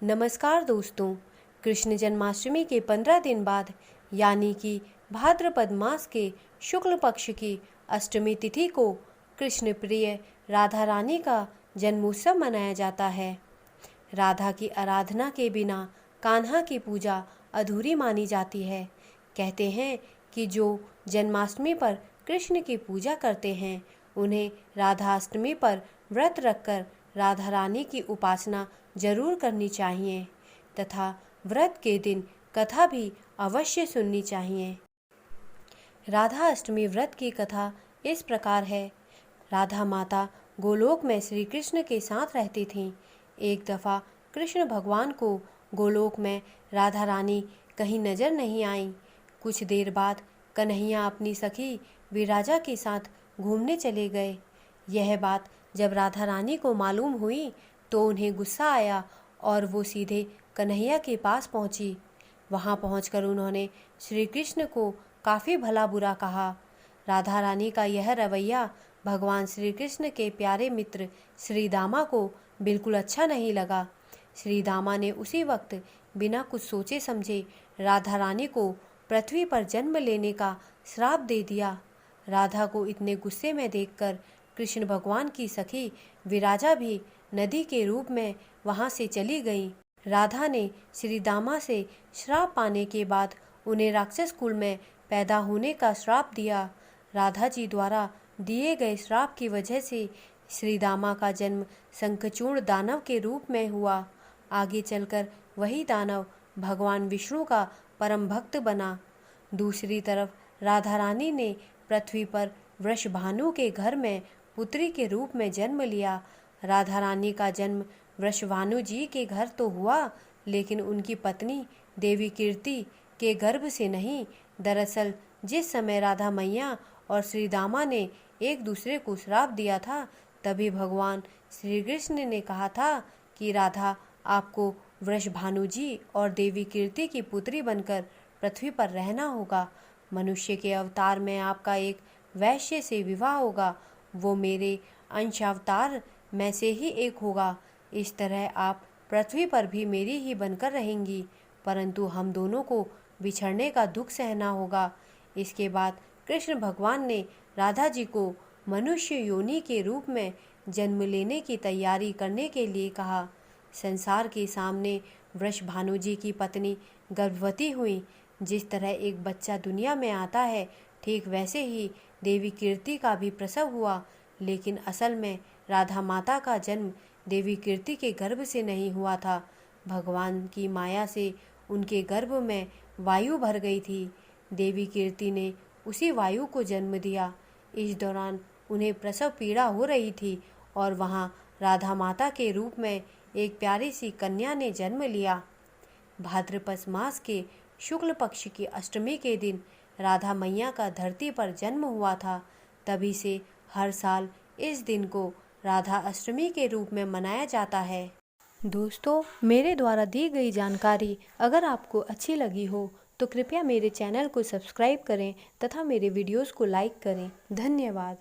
नमस्कार दोस्तों, कृष्ण जन्माष्टमी के 15 दिन बाद यानी कि भाद्रपद मास के शुक्ल पक्ष की अष्टमी तिथि को कृष्ण प्रिय राधा रानी का जन्मोत्सव मनाया जाता है। राधा की आराधना के बिना कान्हा की पूजा अधूरी मानी जाती है। कहते हैं कि जो जन्माष्टमी पर कृष्ण की पूजा करते हैं उन्हें राधाष्टमी पर व्रत रखकर राधा रानी की उपासना जरूर करनी चाहिए तथा व्रत के दिन कथा भी अवश्य सुननी चाहिए। राधा अष्टमी व्रत की कथा इस प्रकार है। राधा माता गोलोक में श्री कृष्ण के साथ रहती थीं। एक दफ़ा कृष्ण भगवान को गोलोक में राधा रानी कहीं नजर नहीं आई। कुछ देर बाद कन्हैया अपनी सखी विराजा के साथ घूमने चले गए। यह बात जब राधा रानी को मालूम हुई तो उन्हें गुस्सा आया और वो सीधे कन्हैया के पास पहुंची। वहां पहुंचकर उन्होंने श्री कृष्ण को काफ़ी भला बुरा कहा। राधा रानी का यह रवैया भगवान श्री कृष्ण के प्यारे मित्र श्री दामा को बिल्कुल अच्छा नहीं लगा। श्री दामा ने उसी वक्त बिना कुछ सोचे समझे राधा रानी को पृथ्वी पर जन्म लेने का श्राप दे दिया। राधा को इतने गुस्से में देखकर कृष्ण भगवान की सखी विराजा भी नदी के रूप में वहां से चली गई। राधा ने श्री दामा से श्राप पाने के बाद उन्हें राक्षस कुल में पैदा होने का श्राप दिया। राधा जी द्वारा दिए गए श्राप की वजह से श्री दामा का जन्म शंखचूड़ दानव के रूप में हुआ। आगे चलकर वही दानव भगवान विष्णु का परम भक्त बना। दूसरी तरफ राधा रानी ने पृथ्वी पर वृषभानु के घर में पुत्री के रूप में जन्म लिया। राधा रानी का जन्म वृषभानु जी के घर तो हुआ, लेकिन उनकी पत्नी देवी कीर्ति के गर्भ से नहीं। दरअसल जिस समय राधा मैया और श्री दामा ने एक दूसरे को श्राप दिया था तभी भगवान श्री कृष्ण ने कहा था कि राधा आपको वृषभानु जी और देवी कीर्ति की पुत्री बनकर पृथ्वी पर रहना होगा। मनुष्य के अवतार में आपका एक वैश्य से विवाह होगा, वो मेरे अंशावतार में से ही एक होगा। इस तरह आप पृथ्वी पर भी मेरी ही बनकर रहेंगी, परंतु हम दोनों को बिछड़ने का दुख सहना होगा। इसके बाद कृष्ण भगवान ने राधा जी को मनुष्य योनि के रूप में जन्म लेने की तैयारी करने के लिए कहा। संसार के सामने वृषभानु जी की पत्नी गर्भवती हुई। जिस तरह एक बच्चा दुनिया में आता है ठीक वैसे ही देवी कीर्ति का भी प्रसव हुआ, लेकिन असल में राधा माता का जन्म देवी कीर्ति के गर्भ से नहीं हुआ था। भगवान की माया से उनके गर्भ में वायु भर गई थी। देवी कीर्ति ने उसी वायु को जन्म दिया। इस दौरान उन्हें प्रसव पीड़ा हो रही थी और वहाँ राधा माता के रूप में एक प्यारी सी कन्या ने जन्म लिया। भाद्रपद मास के शुक्ल पक्ष की अष्टमी के दिन राधा मैया का धरती पर जन्म हुआ था। तभी से हर साल इस दिन को राधा अष्टमी के रूप में मनाया जाता है। दोस्तों, मेरे द्वारा दी गई जानकारी अगर आपको अच्छी लगी हो तो कृपया मेरे चैनल को सब्सक्राइब करें तथा मेरे वीडियोस को लाइक करें। धन्यवाद।